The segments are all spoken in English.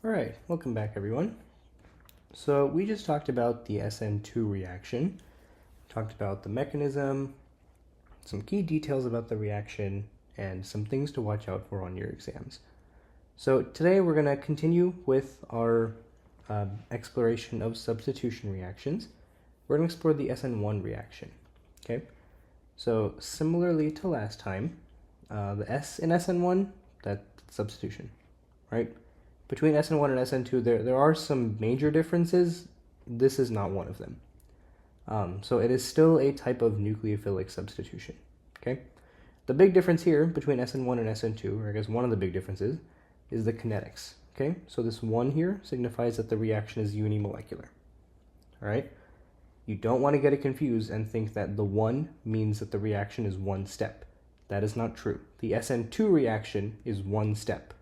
Alright, welcome back everyone. So we just talked about the SN2 reaction, talked about the mechanism, some key details about the reaction, and some things to watch out for on your exams. So today we're going to continue with our exploration of substitution reactions. We're going to explore the SN1 reaction. Okay, so similarly to last time, the S in SN1, that's substitution, right? Between SN1 and SN2, there are some major differences. This is not one of them. So it is still a type of nucleophilic substitution. Okay, the big difference here between SN1 and SN2, or I guess one of the big differences, is the kinetics. Okay, so this 1 here signifies that the reaction is unimolecular. All right, you don't want to get it confused and think that the 1 means that the reaction is one step. That is not true. The SN2 reaction is one step.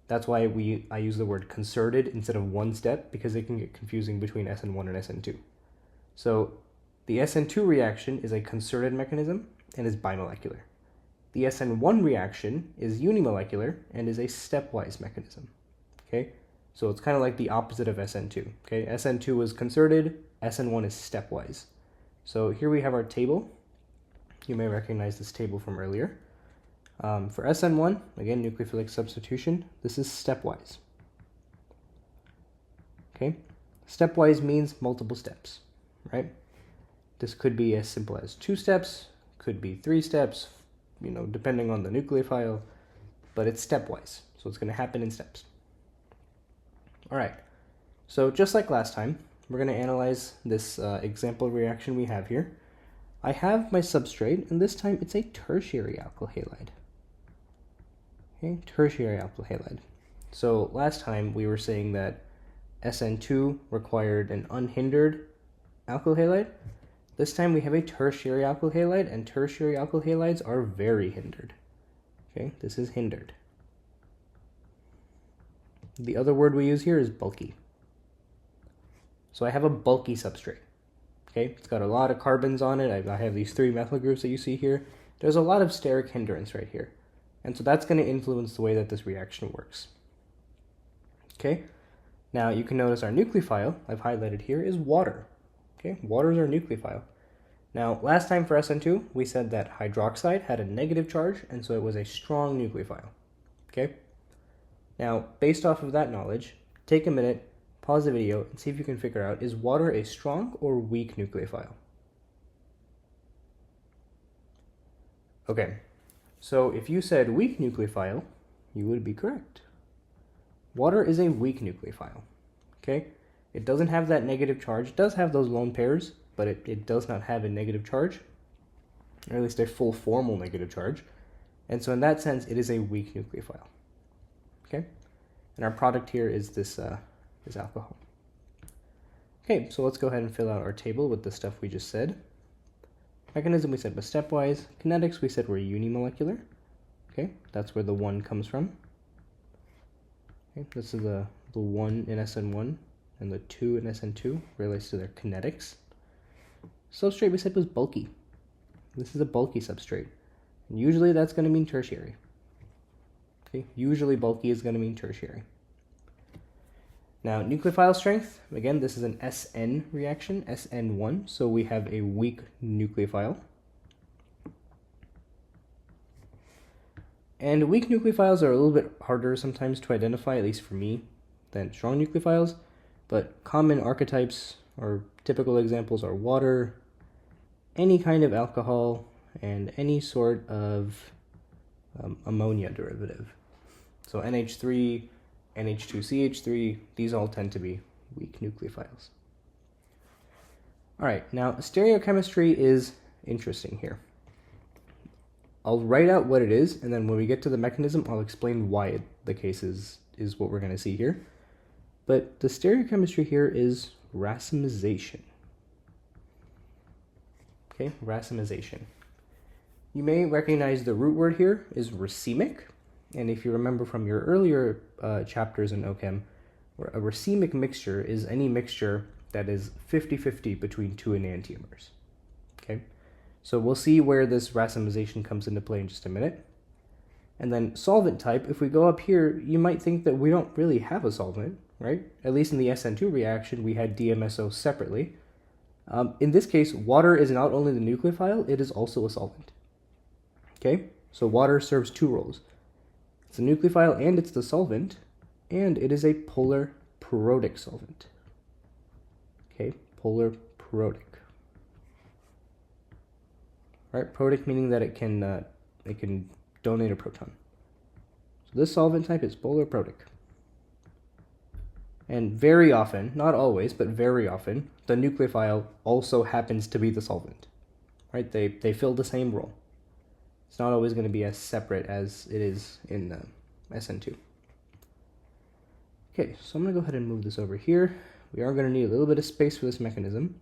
That's why I use the word concerted instead of one step, because it can get confusing between SN1 and SN2. So the SN2 reaction is a concerted mechanism and is bimolecular. The SN1 reaction is unimolecular and is a stepwise mechanism. Okay, so it's kind of like the opposite of SN2. Okay, SN2 is concerted, SN1 is stepwise. So here we have our table. You may recognize this table from earlier. For SN1, again, nucleophilic substitution, this is stepwise. Okay, stepwise means multiple steps, right? This could be as simple as 2 steps, could be 3 steps, depending on the nucleophile, but it's stepwise, so it's going to happen in steps. All right, so just like last time, we're going to analyze this example reaction we have here. I have my substrate, and this time it's a tertiary alkyl halide. Okay, tertiary alkyl halide. So last time we were saying that SN2 required an unhindered alkyl halide. This time we have a tertiary alkyl halide, and tertiary alkyl halides are very hindered. Okay, this is hindered. The other word we use here is bulky. So I have a bulky substrate. Okay, it's got a lot of carbons on it. I have these 3 methyl groups that you see here. There's a lot of steric hindrance right here. And so that's going to influence the way that this reaction works. Okay, now you can notice our nucleophile, I've highlighted here, is water. Okay, water is our nucleophile. Now, last time for SN2, we said that hydroxide had a negative charge, and so it was a strong nucleophile. Okay, now based off of that knowledge, take a minute, pause the video, and see if you can figure out, is water a strong or weak nucleophile? Okay, so if you said weak nucleophile, you would be correct. Water is a weak nucleophile. Okay, it doesn't have that negative charge. It does have those lone pairs, but it does not have a negative charge, or at least a full formal negative charge. And so in that sense, it is a weak nucleophile. Okay, and our product here is this alcohol. Okay, so let's go ahead and fill out our table with the stuff we just said. Mechanism we said was stepwise. Kinetics we said were unimolecular. Okay, that's where the 1 comes from. Okay, this is the 1 in SN1 and the 2 in SN2 relates to their kinetics. Substrate we said was bulky. This is a bulky substrate. And usually that's going to mean tertiary. Okay, usually bulky is going to mean tertiary. Now, nucleophile strength, again, this is an SN reaction, SN1, so we have a weak nucleophile. And weak nucleophiles are a little bit harder sometimes to identify, at least for me, than strong nucleophiles, but common archetypes or typical examples are water, any kind of alcohol, and any sort of ammonia derivative. So NH3, NH2CH3, these all tend to be weak nucleophiles. All right, now stereochemistry is interesting here. I'll write out what it is, and then when we get to the mechanism, I'll explain why the case is what we're going to see here. But the stereochemistry here is racemization. Okay, racemization. You may recognize the root word here is racemic. And if you remember from your earlier chapters in OChem, a racemic mixture is any mixture that is 50-50 between 2 enantiomers. Okay, so we'll see where this racemization comes into play in just a minute. And then solvent type, if we go up here, you might think that we don't really have a solvent, right? At least in the SN2 reaction, we had DMSO separately. In this case, water is not only the nucleophile, it is also a solvent. Okay, so water serves two roles. It's a nucleophile and it's the solvent, and it is a polar protic solvent. Okay, polar protic. Right, protic meaning that it can donate a proton. So this solvent type is polar protic. And very often, not always, but very often, the nucleophile also happens to be the solvent. Right? They fill the same role. It's not always going to be as separate as it is in SN2. Okay, so I'm going to go ahead and move this over here. We are going to need a little bit of space for this mechanism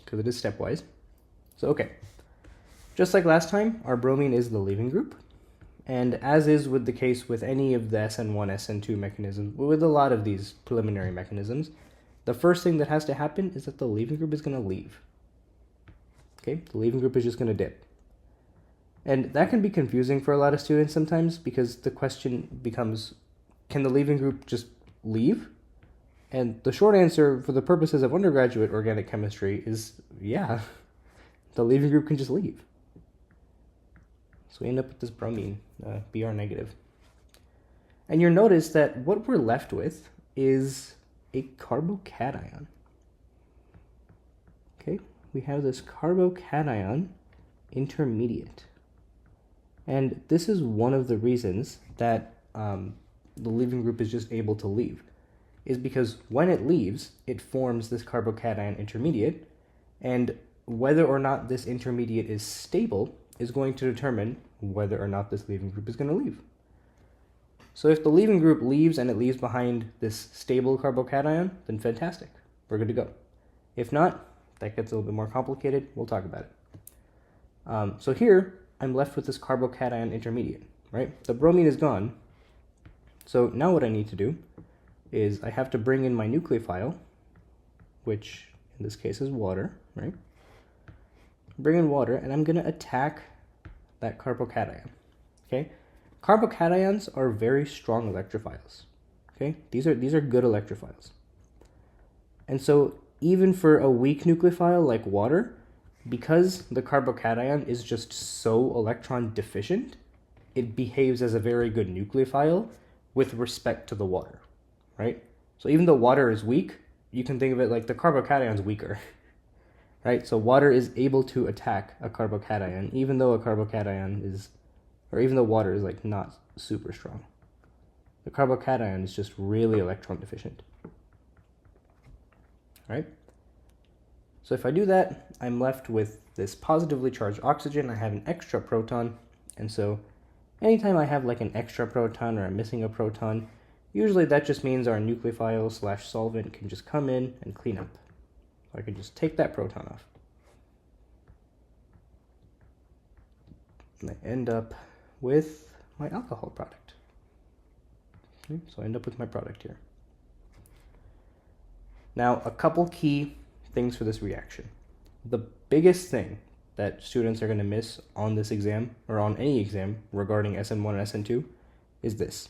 because it is stepwise. So, okay. Just like last time, our bromine is the leaving group. And as is with the case with any of the SN1, SN2 mechanisms, with a lot of these preliminary mechanisms, the first thing that has to happen is that the leaving group is going to leave. Okay, the leaving group is just going to dip. And that can be confusing for a lot of students sometimes because the question becomes, can the leaving group just leave? And the short answer for the purposes of undergraduate organic chemistry is, yeah, the leaving group can just leave. So we end up with this bromine, Br negative. And you'll notice that what we're left with is a carbocation. Okay, we have this carbocation intermediate. And this is one of the reasons that the leaving group is just able to leave, is because when it leaves, it forms this carbocation intermediate, and whether or not this intermediate is stable is going to determine whether or not this leaving group is going to leave. So if the leaving group leaves and it leaves behind this stable carbocation, then fantastic, we're good to go. If not, that gets a little bit more complicated, we'll talk about it. So here, I'm left with this carbocation intermediate, right? The bromine is gone, so now what I need to do is I have to bring in my nucleophile, which in this case is water, right? Bring in water, and I'm going to attack that carbocation, okay? Carbocations are very strong electrophiles, okay? These are good electrophiles. And so even for a weak nucleophile like water, because the carbocation is just so electron deficient, it behaves as a very good nucleophile with respect to the water, right? So even though water is weak, you can think of it like the carbocation is weaker. Right, so water is able to attack a carbocation, even though a carbocation is, or even though water is like not super strong. The carbocation is just really electron deficient. Right? So if I do that, I'm left with this positively charged oxygen. I have an extra proton, and so anytime I have like an extra proton or I'm missing a proton, usually that just means our nucleophile / solvent can just come in and clean up. I can just take that proton off. And I end up with my alcohol product. Okay, so I end up with my product here. Now, a couple key things for this reaction. The biggest thing that students are going to miss on this exam, or on any exam regarding SN1 and SN2, is this.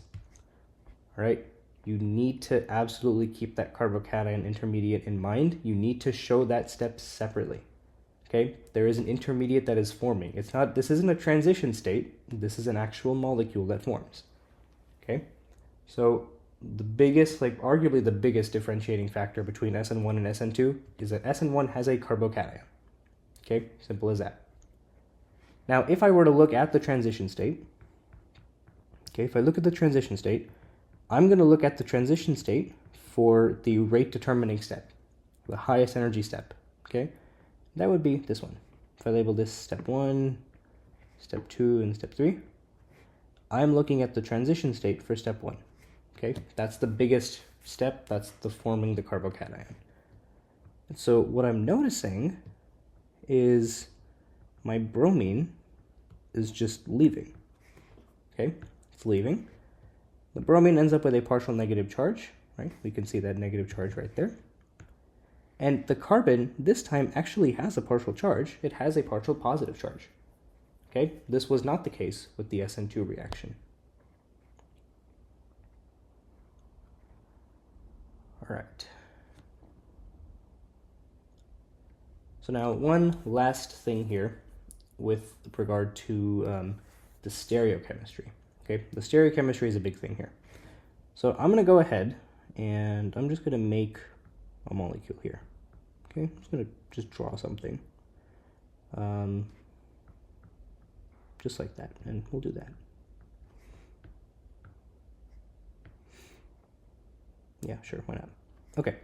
All right? You need to absolutely keep that carbocation intermediate in mind. You need to show that step separately. Okay? There is an intermediate that is forming. This isn't a transition state. This is an actual molecule that forms. Okay? So the biggest, arguably the biggest differentiating factor between SN1 and SN2 is that SN1 has a carbocation. Okay? Simple as that. Now, if I were to look at the transition state, okay, if I look at the transition state, I'm going to look at the transition state for the rate determining step, the highest energy step, okay? That would be this one. If I label this step 1, step 2, and step 3, I'm looking at the transition state for step 1, okay? That's the biggest step, that's the forming the carbocation. And so what I'm noticing is my bromine is just leaving, okay? It's leaving. The bromine ends up with a partial negative charge, right? We can see that negative charge right there. And the carbon, this time, actually has a partial charge. It has a partial positive charge. Okay, this was not the case with the SN2 reaction. All right. So now one last thing here with regard to the stereochemistry. Okay, the stereochemistry is a big thing here. So I'm going to go ahead and I'm just going to make a molecule here. Okay, I'm just going to just draw something. Just like that, and we'll do that. Yeah, sure, why not? Okay,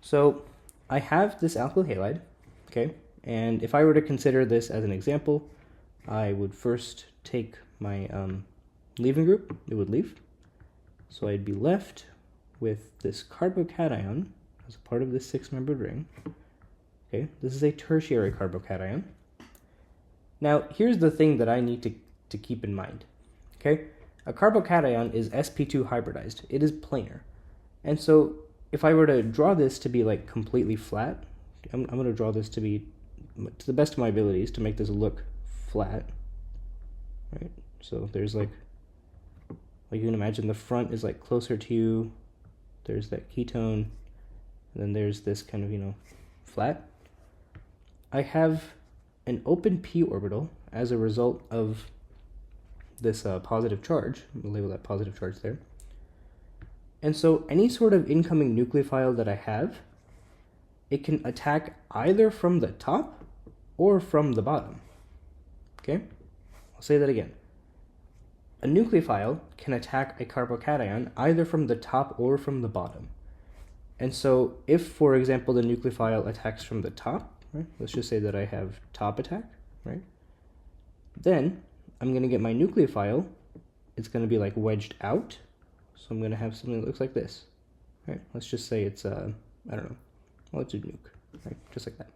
so I have this alkyl halide, okay, and if I were to consider this as an example, I would first take my leaving group, it would leave, so I'd be left with this carbocation as a part of this six-membered ring. Okay, this is a tertiary carbocation. Now, here's the thing that I need to keep in mind. Okay, a carbocation is sp2 hybridized. It is planar. And so if I were to draw this to be like completely flat, I'm going to draw this to be, to the best of my abilities, to make this look flat. Right? So there's like you can imagine the front is like closer to you. There's that ketone. And then there's this kind of, you know, flat. I have an open p orbital as a result of this positive charge. We'll label that positive charge there. And so any sort of incoming nucleophile that I have, it can attack either from the top or from the bottom. Okay? I'll say that again. A nucleophile can attack a carbocation either from the top or from the bottom. And so if, for example, the nucleophile attacks from the top, right? Let's just say that I have top attack, right? Then I'm going to get my nucleophile. It's going to be like wedged out. So I'm going to have something that looks like this, right? Let's just say it's, I don't know, well, it's a nuke, right? Just like that.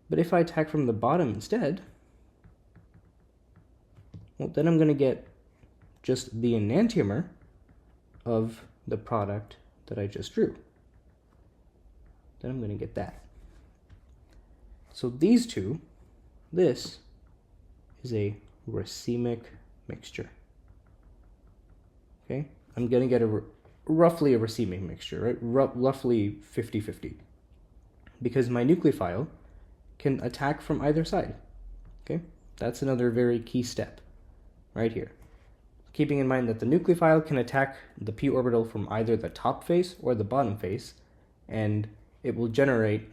But if I attack from the bottom instead, well, then I'm going to get just the enantiomer of the product that I just drew. Then I'm going to get that. So these two, this is a racemic mixture. Okay, I'm going to get roughly a racemic mixture, right? Roughly 50-50. Because my nucleophile can attack from either side. Okay, that's another very key step right here. Keeping in mind that the nucleophile can attack the p orbital from either the top face or the bottom face, and it will generate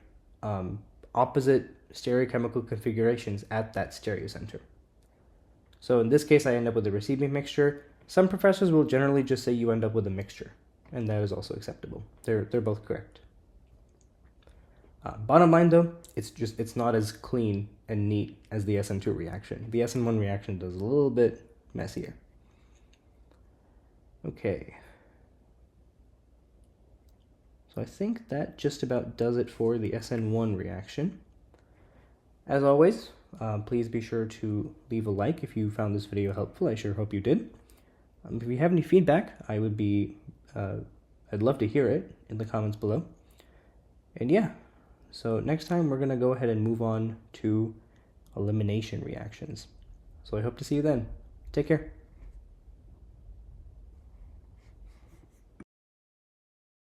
opposite stereochemical configurations at that stereocenter. So in this case, I end up with a racemic mixture. Some professors will generally just say you end up with a mixture, and that is also acceptable. They're both correct. Bottom line though, it's not as clean and neat as the SN2 reaction. The SN1 reaction does a little bit messier. Okay. So I think that just about does it for the SN1 reaction. As always, please be sure to leave a like if you found this video helpful. I sure hope you did. If you have any feedback, I'd love to hear it in the comments below. And yeah, so next time we're going to go ahead and move on to elimination reactions. So I hope to see you then. Take care.